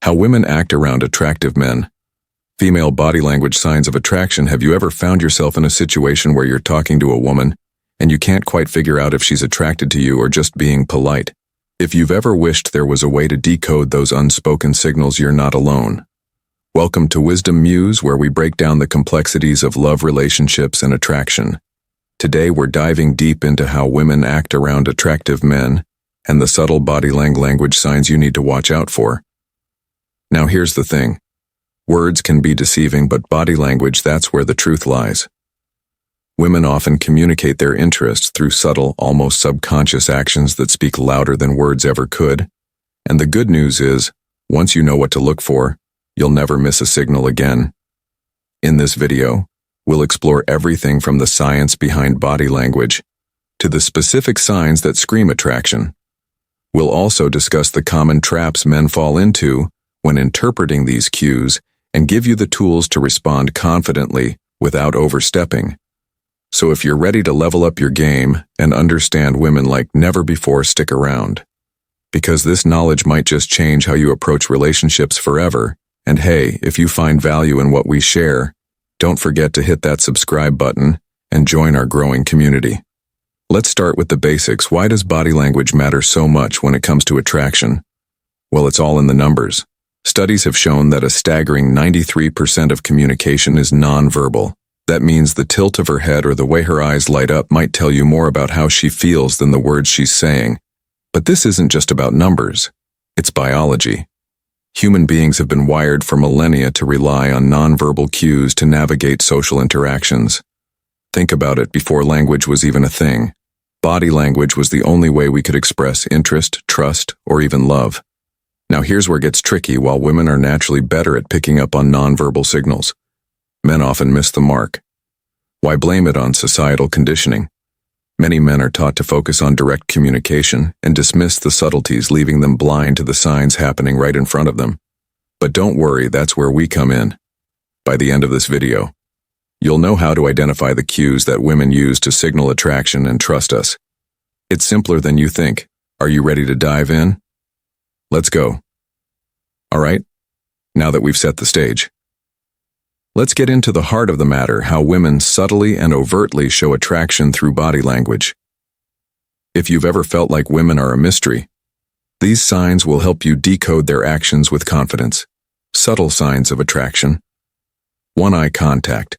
How women act around attractive men. Female body language signs of attraction. Have you ever found yourself in a situation where you're talking to a woman and you can't quite figure out if she's attracted to you or just being polite? If you've ever wished there was a way to decode those unspoken signals, you're not alone. Welcome to Wisdom Muse, where we break down the complexities of love, relationships, and attraction. Today we're diving deep into how women act around attractive men and the subtle body language signs you need to watch out for. Now here's the thing. Words can be deceiving, but body language, that's where the truth lies. Women often communicate their interests through subtle, almost subconscious actions that speak louder than words ever could. And the good news is, once you know what to look for, you'll never miss a signal again. In this video, we'll explore everything from the science behind body language to the specific signs that scream attraction. We'll also discuss the common traps men fall into when interpreting these cues and give you the tools to respond confidently without overstepping. So if you're ready to level up your game and understand women like never before, stick around. Because this knowledge might just change how you approach relationships forever. And hey, if you find value in what we share, don't forget to hit that subscribe button and join our growing community. Let's start with the basics. Why does body language matter so much when it comes to attraction? Well, it's all in the numbers. Studies have shown that a staggering 93% of communication is nonverbal. That means the tilt of her head or the way her eyes light up might tell you more about how she feels than the words she's saying. But this isn't just about numbers. It's biology. Human beings have been wired for millennia to rely on nonverbal cues to navigate social interactions. Think about it. Before language was even a thing, body language was the only way we could express interest, trust, or even love. Now here's where it gets tricky. While women are naturally better at picking up on nonverbal signals, men often miss the mark. Why blame it on societal conditioning? Many men are taught to focus on direct communication and dismiss the subtleties, leaving them blind to the signs happening right in front of them. But don't worry, that's where we come in. By the end of this video, you'll know how to identify the cues that women use to signal attraction, and trust us, it's simpler than you think. Are you ready to dive in? Let's go. All right, now that we've set the stage, let's get into the heart of the matter: how women subtly and overtly show attraction through body language. If you've ever felt like women are a mystery, these signs will help you decode their actions with confidence. Subtle signs of attraction. 1. Eye contact.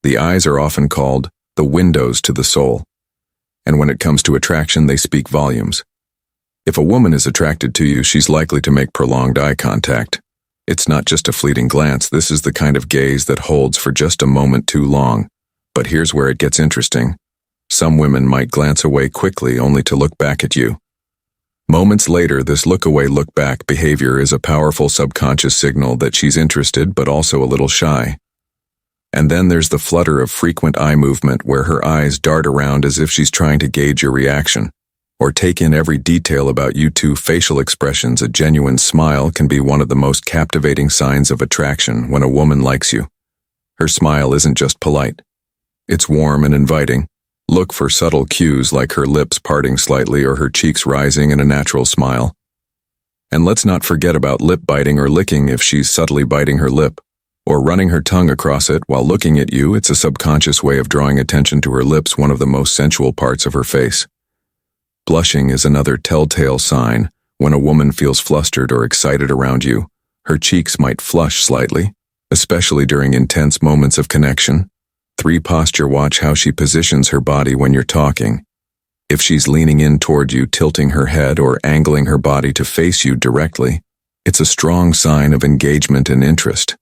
The eyes are often called the windows to the soul, and when it comes to attraction, they speak volumes. If a woman is attracted to you, she's likely to make prolonged eye contact. It's not just a fleeting glance. This is the kind of gaze that holds for just a moment too long. But here's where it gets interesting. Some women might glance away quickly, only to look back at you. Moments later, this look-away, look-back behavior is a powerful subconscious signal that she's interested but also a little shy. And then there's the flutter of frequent eye movement, where her eyes dart around as if she's trying to gauge your reaction or take in every detail about you. Two, facial expressions. A genuine smile can be one of the most captivating signs of attraction. When a woman likes you, her smile isn't just polite. It's warm and inviting. Look for subtle cues like her lips parting slightly or her cheeks rising in a natural smile. And let's not forget about lip biting or licking. If she's subtly biting her lip or running her tongue across it while looking at you, it's a subconscious way of drawing attention to her lips, one of the most sensual parts of her face. Blushing is another telltale sign. When a woman feels flustered or excited around you, her cheeks might flush slightly, especially during intense moments of connection. 3. Posture. Watch how she positions her body when you're talking. If she's leaning in toward you, tilting her head, or angling her body to face you directly, it's a strong sign of engagement and interest.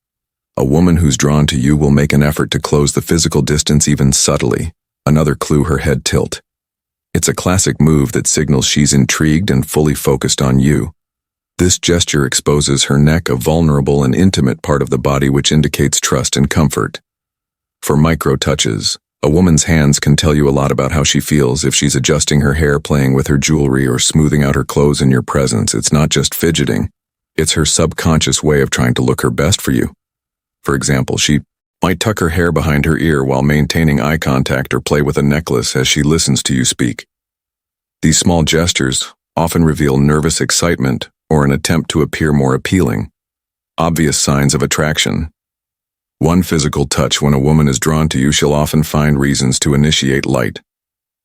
A woman who's drawn to you will make an effort to close the physical distance, even subtly. Another clue: her head tilt. It's a classic move that signals she's intrigued and fully focused on you. This gesture exposes her neck, a vulnerable and intimate part of the body, which indicates trust and comfort. For micro touches, a woman's hands can tell you a lot about how she feels. If she's adjusting her hair, playing with her jewelry, or smoothing out her clothes in your presence, it's not just fidgeting. It's her subconscious way of trying to look her best for you. For example, she might tuck her hair behind her ear while maintaining eye contact, or play with a necklace as she listens to you speak. These small gestures often reveal nervous excitement or an attempt to appear more appealing. Obvious signs of attraction. 1. Physical touch. When a woman is drawn to you, she'll often find reasons to initiate light.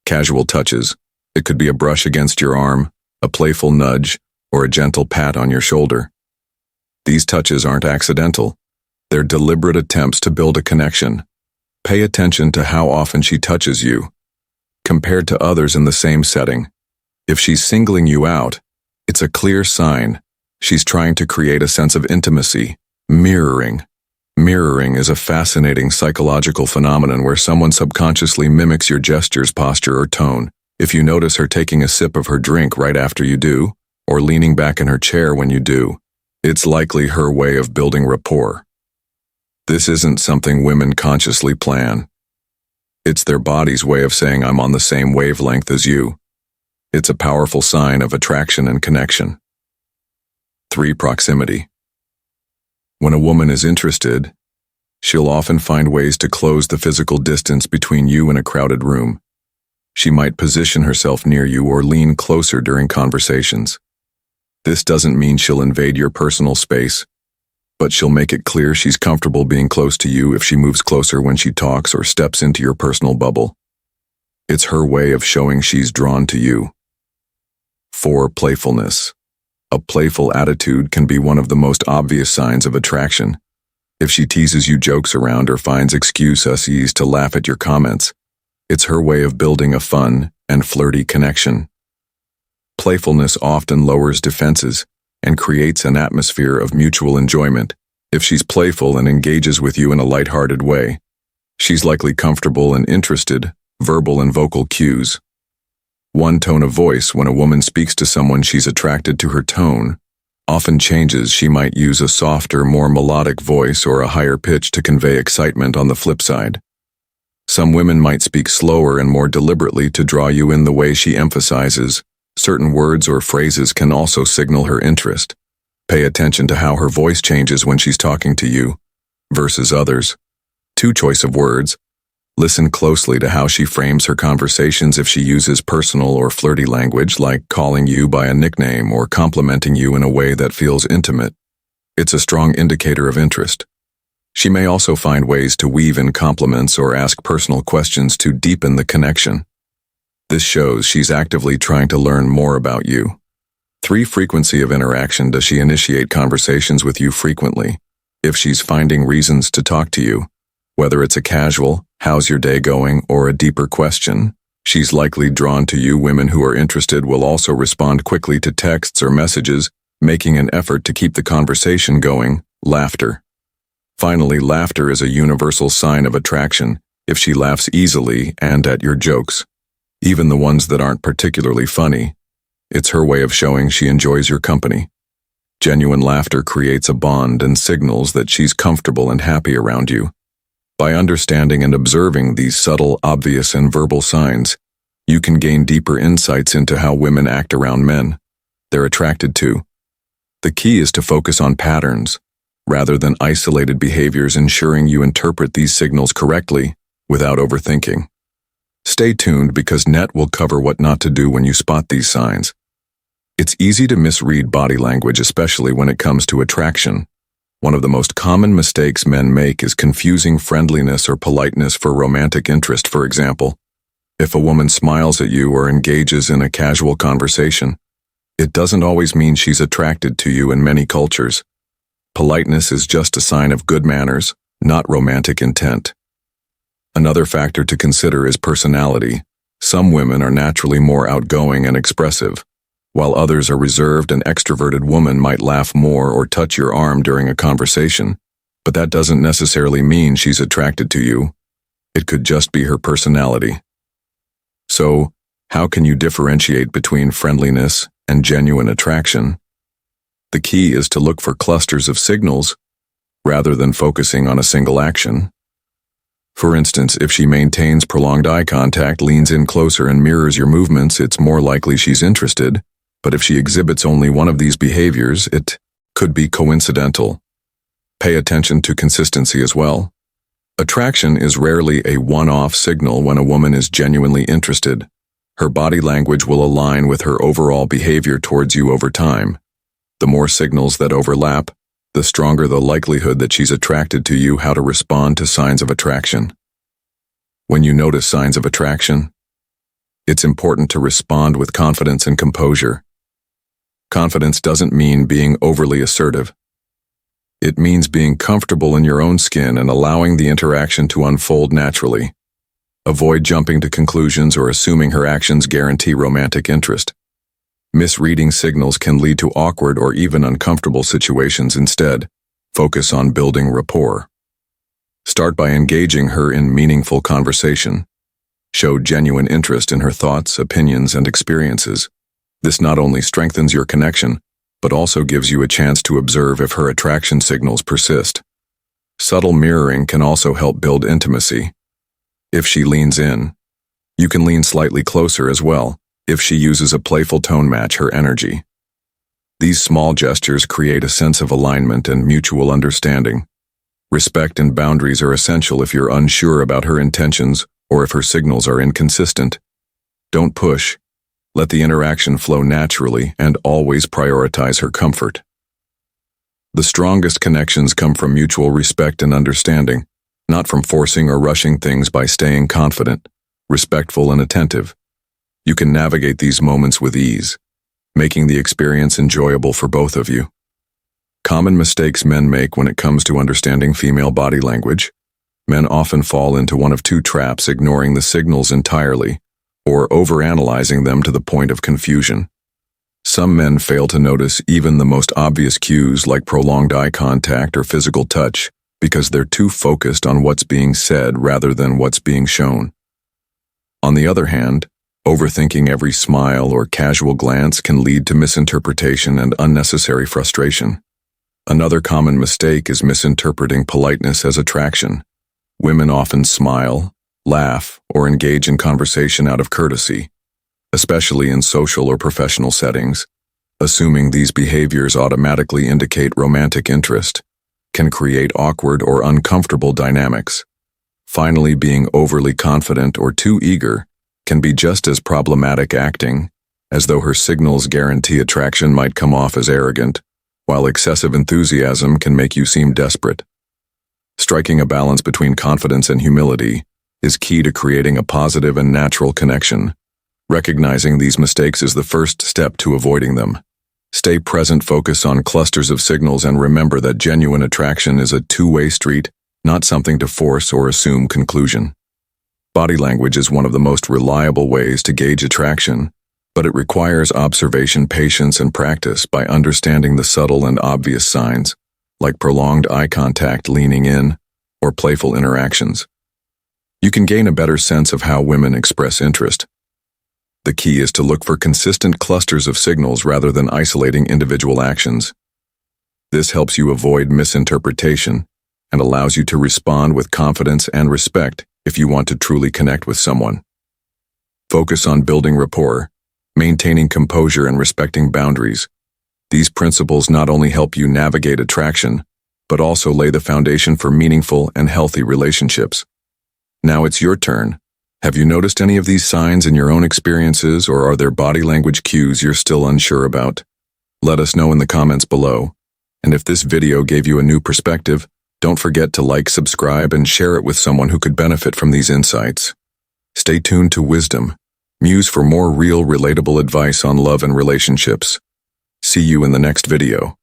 Casual touches. It could be a brush against your arm, a playful nudge, or a gentle pat on your shoulder. These touches aren't accidental. They're deliberate attempts to build a connection. Pay attention to how often she touches you, compared to others in the same setting. If she's singling you out, it's a clear sign she's trying to create a sense of intimacy. Mirroring. Mirroring is a fascinating psychological phenomenon where someone subconsciously mimics your gestures, posture, or tone. If you notice her taking a sip of her drink right after you do, or leaning back in her chair when you do, it's likely her way of building rapport. This isn't something women consciously plan. It's their body's way of saying, I'm on the same wavelength as you. It's a powerful sign of attraction and connection. 3. Proximity. When a woman is interested, she'll often find ways to close the physical distance between you and a crowded room. She might position herself near you or lean closer during conversations. This doesn't mean she'll invade your personal space, but she'll make it clear she's comfortable being close to you if she moves closer when she talks or steps into your personal bubble. It's her way of showing she's drawn to you. 4. Playfulness. A playful attitude can be one of the most obvious signs of attraction. If she teases you, jokes around, or finds excuses to laugh at your comments, it's her way of building a fun and flirty connection. Playfulness often lowers defenses and creates an atmosphere of mutual enjoyment. If she's playful and engages with you in a lighthearted way, she's likely comfortable and interested. Verbal and vocal cues. 1. Tone of voice. When a woman speaks to someone, she's attracted to her tone. Often changes. She might use a softer, more melodic voice or a higher pitch to convey excitement. On the flip side, some women might speak slower and more deliberately to draw you in. The way she emphasizes certain words or phrases can also signal her interest. Pay attention to how her voice changes when she's talking to you versus others. 2. Choice of words. Listen closely to how she frames her conversations. If she uses personal or flirty language, like calling you by a nickname or complimenting you in a way that feels intimate, it's a strong indicator of interest. She may also find ways to weave in compliments or ask personal questions to deepen the connection. This shows she's actively trying to learn more about you. 3. Frequency of interaction. Does she initiate conversations with you frequently? If she's finding reasons to talk to you, whether it's a casual, how's your day going, or a deeper question, she's likely drawn to you. Women who are interested will also respond quickly to texts or messages, making an effort to keep the conversation going. Laughter. Finally, laughter is a universal sign of attraction. If she laughs easily and at your jokes, even the ones that aren't particularly funny, it's her way of showing she enjoys your company. Genuine laughter creates a bond and signals that she's comfortable and happy around you. By understanding and observing these subtle, obvious, and verbal signs, you can gain deeper insights into how women act around men they're attracted to. The key is to focus on patterns, rather than isolated behaviors, ensuring you interpret these signals correctly without overthinking. Stay tuned, because Net will cover what not to do when you spot these signs. It's easy to misread body language, especially when it comes to attraction. One of the most common mistakes men make is confusing friendliness or politeness for romantic interest. For example, if a woman smiles at you or engages in a casual conversation, it doesn't always mean she's attracted to you. In many cultures, politeness is just a sign of good manners, not romantic intent. Another factor to consider is personality. Some women are naturally more outgoing and expressive, while others are reserved and extroverted. Women might laugh more or touch your arm during a conversation, but that doesn't necessarily mean she's attracted to you. It could just be her personality. So, how can you differentiate between friendliness and genuine attraction? The key is to look for clusters of signals rather than focusing on a single action. For instance, if she maintains prolonged eye contact, leans in closer, and mirrors your movements, it's more likely she's interested. But if she exhibits only one of these behaviors, it could be coincidental. Pay attention to consistency as well. Attraction is rarely a one-off signal. When a woman is genuinely interested, her body language will align with her overall behavior towards you over time. The more signals that overlap, the stronger the likelihood that she's attracted to you. How to respond to signs of attraction. When you notice signs of attraction, it's important to respond with confidence and composure. Confidence doesn't mean being overly assertive. It means being comfortable in your own skin and allowing the interaction to unfold naturally. Avoid jumping to conclusions or assuming her actions guarantee romantic interest. Misreading signals can lead to awkward or even uncomfortable situations. Instead, focus on building rapport. Start by engaging her in meaningful conversation. Show genuine interest in her thoughts, opinions, and experiences. This not only strengthens your connection, but also gives you a chance to observe if her attraction signals persist. Subtle mirroring can also help build intimacy. If she leans in, you can lean slightly closer as well. If she uses a playful tone, match her energy. These small gestures create a sense of alignment and mutual understanding. Respect and boundaries are essential if you're unsure about her intentions or if her signals are inconsistent. Don't push. Let the interaction flow naturally and always prioritize her comfort. The strongest connections come from mutual respect and understanding, not from forcing or rushing things. By staying confident, respectful, and attentive, you can navigate these moments with ease, making the experience enjoyable for both of you. Common mistakes men make when it comes to understanding female body language. Men often fall into one of two traps: ignoring the signals entirely, or overanalyzing them to the point of confusion. Some men fail to notice even the most obvious cues like prolonged eye contact or physical touch because they're too focused on what's being said rather than what's being shown. On the other hand, overthinking every smile or casual glance can lead to misinterpretation and unnecessary frustration. Another common mistake is misinterpreting politeness as attraction. Women often smile, laugh, or engage in conversation out of courtesy, especially in social or professional settings. Assuming these behaviors automatically indicate romantic interest can create awkward or uncomfortable dynamics. Finally, being overly confident or too eager can be just as problematic. Acting as though her signals guarantee attraction might come off as arrogant, while excessive enthusiasm can make you seem desperate. Striking a balance between confidence and humility is key to creating a positive and natural connection. Recognizing these mistakes is the first step to avoiding them. Stay present, focus on clusters of signals, and remember that genuine attraction is a two-way street, not something to force or assume conclusion. Body language is one of the most reliable ways to gauge attraction, but it requires observation, patience, and practice. By understanding the subtle and obvious signs, like prolonged eye contact, leaning in, or playful interactions, you can gain a better sense of how women express interest. The key is to look for consistent clusters of signals rather than isolating individual actions. This helps you avoid misinterpretation and allows you to respond with confidence and respect if you want to truly connect with someone. Focus on building rapport, maintaining composure, and respecting boundaries. These principles not only help you navigate attraction, but also lay the foundation for meaningful and healthy relationships. Now it's your turn. Have you noticed any of these signs in your own experiences, or are there body language cues you're still unsure about? Let us know in the comments below. And if this video gave you a new perspective, don't forget to like, subscribe, and share it with someone who could benefit from these insights. Stay tuned to Wisdom Muse for more real, relatable advice on love and relationships. See you in the next video.